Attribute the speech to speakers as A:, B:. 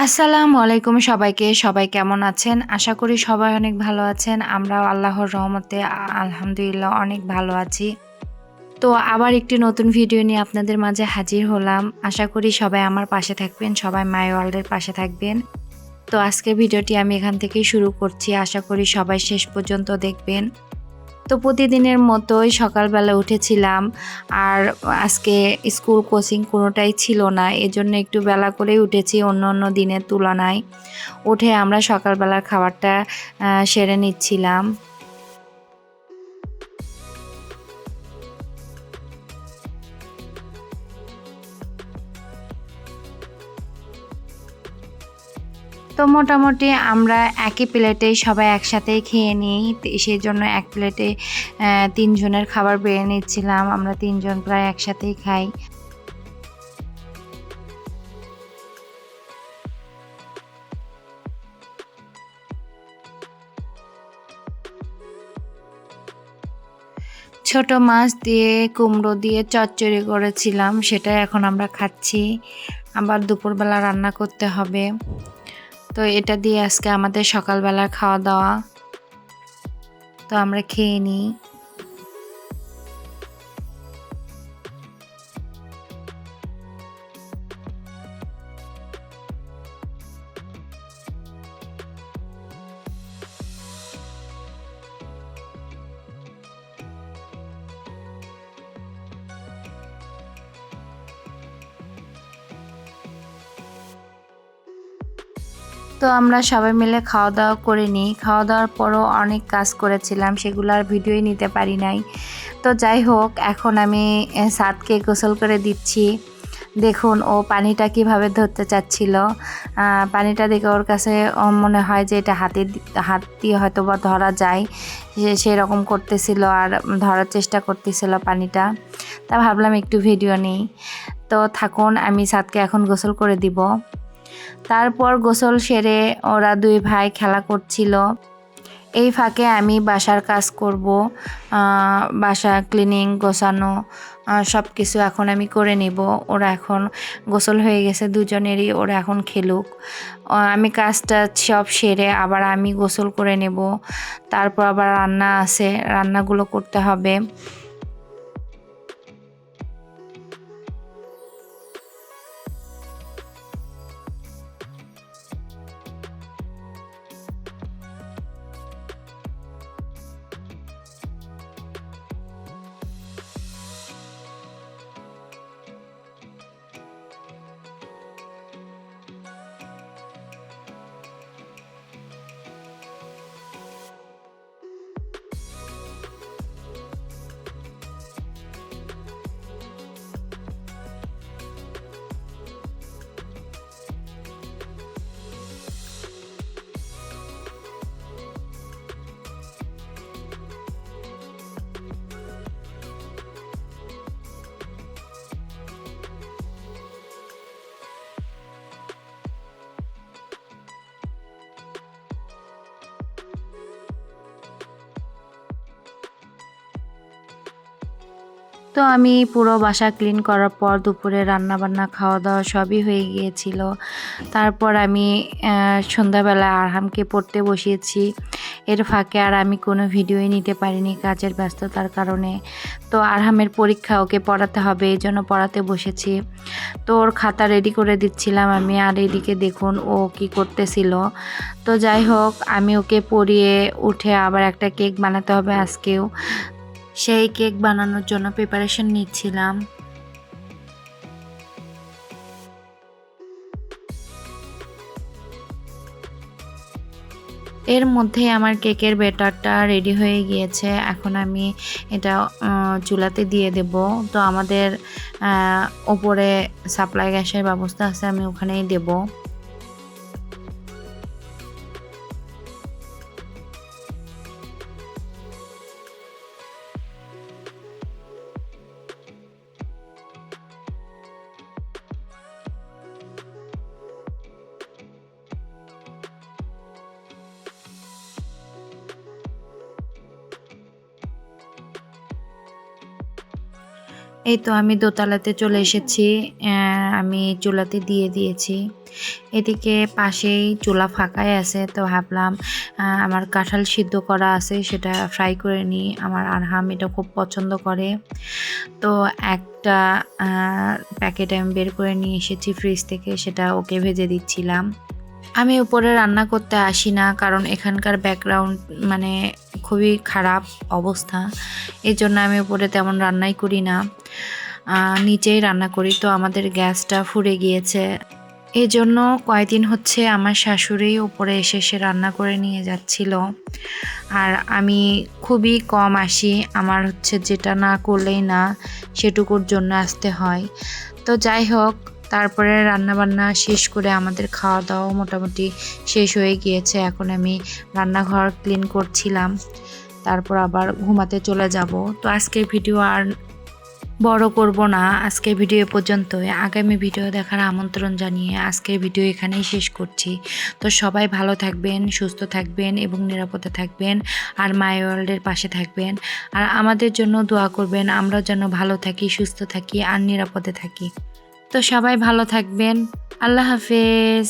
A: আসসালামু আলাইকুম সবাইকে। সবাই কেমন আছেন? আশা করি সবাই অনেক ভালো আছেন। আমরাও আল্লাহর রহমতে আলহামদুলিল্লাহ অনেক ভালো আছি। তো আবার একটি নতুন ভিডিও নিয়ে আপনাদের মাঝে হাজির হলাম। আশা করি সবাই আমার পাশে থাকবেন, সবাই মাই ওয়ার্ল্ডের পাশে থাকবেন। তো আজকের ভিডিওটি আমি এখান থেকেই শুরু করছি। আশা করি সবাই শেষ পর্যন্ত দেখবেন। তো প্রতিদিনের মতোই সকালবেলা উঠেছিলাম। আর আজকে স্কুল কোচিং কোনোটাই ছিল না। এজন্য একটু বেলা করেই উঠেছি অন্য দিনের তুলনায়। উঠে আমরা সকালবেলার খাবারটা সেরে নিচ্ছিলাম। তো মোটামুটি আমরা একই প্লেটেই সবাই একসাথেই খেয়ে নিই। সেজন্য এক প্লেটে ৩ জনের খাবার বেড়ে নিচ্ছিলাম। আমরা ৩ জন প্রায় একসাথেই খাই। ছোট মাছ দিয়ে কুমড়ো দিয়ে চচ্চড়ি করেছিলাম, সেটাই এখন আমরা খাচ্ছি। আবার দুপুরবেলা রান্না করতে হবে। তো এটা দিয়ে আজকে আমাদের সকালবেলার খাওয়া দাওয়া। তো আমরা খেয়ে নিই। তো আমরা সবাই মিলে খাওয়া দাওয়া করে নিই। খাওয়া দাওয়ার পরও অনেক কাজ করেছিলাম, সেগুলো আর ভিডিওই নিতে পারি নাই। তো যাই হোক, এখন আমি সাদকে গোসল করে দিচ্ছি। দেখুন ও পানিটা কিভাবে ধরতে চাচ্ছিল। পানিটা দেখে ওর কাছে মনে হয় যে এটা হাত দিয়ে হয়তো বা ধরা যায়, সেরকম করতেছিল আর ধরার চেষ্টা করতেছিল পানিটা। তা ভাবলাম একটু ভিডিও নিই। তো থাকুন, আমি সাদকে এখন গোসল করে দিব। তারপর গোসল সেরে ওরা ২ ভাই খেলা করছিল। এই ফাঁকে আমি বাসার কাজ করব। বাসা ক্লিনিং, গোছানো সব কিছু এখন আমি করে নিব। ওরা এখন গোসল হয়ে গেছে দুজনেরই, ওরা এখন খেলুক। আমি কাজটা সব সেরে আবার আমি গোসল করে নেব। তারপর আবার রান্না আছে, রান্নাগুলো করতে হবে। তো আমি পুরো বাসা ক্লিন করার পর দুপুরে রান্নাবান্না খাওয়া দাওয়া সবই হয়ে গিয়েছিল। তারপর আমি সন্ধ্যাবেলা আরহামকে পড়তে বসিয়েছি। এর ফাঁকে আর আমি কোনো ভিডিওই নিতে পারিনি কাজের ব্যস্ততার কারণে। তো আরহামের পরীক্ষা, ওকে পড়াতে হবে, এই জন্য পড়াতে বসেছি। তো ওর খাতা রেডি করে দিচ্ছিলাম আমি, আর এদিকে দেখুন ও কি করতেছিল। তো যাই হোক, আমি ওকে পড়িয়ে উঠে আবার একটা কেক বানাতে হবে আজকেও। সেই কেক বানানোর জন্য প্রিপারেশন নিচ্ছিলাম। এর মধ্যে আমার কেকের ব্যাটারটা রেডি হয়ে গিয়েছে। এখন আমি এটা চুলাতে দিয়ে দেব। তো আমাদের ওপরে সাপ্লাই গ্যাসের ব্যবস্থা আছে, আমি ওখানেই দেব। এই তো আমি দোতলাতে চলে এসেছি। আমি চুলাতে দিয়ে দিয়েছি। এদিকে পাশেই চুলা ফাঁকাই আছে, তো ভাবলাম আমার কাঁঠাল সিদ্ধ করা আছে সেটা ফ্রাই করে নিই। আমার আরহাম এটা খুব পছন্দ করে। তো একটা প্যাকেট আমি বের করে নিয়ে এসেছি ফ্রিজ থেকে, সেটা ওকে ভেজে দিচ্ছিলাম। আমি উপরে রান্না করতে আসি না, কারণ এখানকার ব্যাকগ্রাউন্ড মানে খুবই খারাপ অবস্থা। এই জন্য আমি উপরে তেমন রান্নাই করি না, নিচেই রান্না করি। তো আমাদের গ্যাসটা ফুরে গিয়েছে, এই জন্য কয়েকদিন হচ্ছে আমার শাশুড়ি উপরে এসে রান্না করে নিয়ে যাচ্ছিল। আর আমি খুবই কম আসি, আমার হচ্ছে যেটা না করলেই না সেটুকুর জন্য আসতে হয়। তো যাই হোক, তারপরে রান্নাবান্না শেষ করে আমাদের খাওয়া দাওয়া মোটামুটি শেষ হয়ে গিয়েছে। এখন আমি রান্নাঘর ক্লিন করছিলাম, তারপর আবার ঘুমাতে চলে যাব। তো আজকের ভিডিও আর বড় করব না, আজকের ভিডিও পর্যন্তই। আগামী ভিডিও দেখার আমন্ত্রণ জানিয়ে আজকের ভিডিও এখানেই শেষ করছি। তো সবাই ভালো থাকবেন, সুস্থ থাকবেন এবং নিরাপদে থাকবেন, আর মাই ওয়ার্ল্ডের পাশে থাকবেন, আর আমাদের জন্য দোয়া করবেন, আমরা যেন ভালো থাকি, সুস্থ থাকি আর নিরাপদে থাকি। তো সবাই ভালো থাকবেন। আল্লাহ হাফেজ।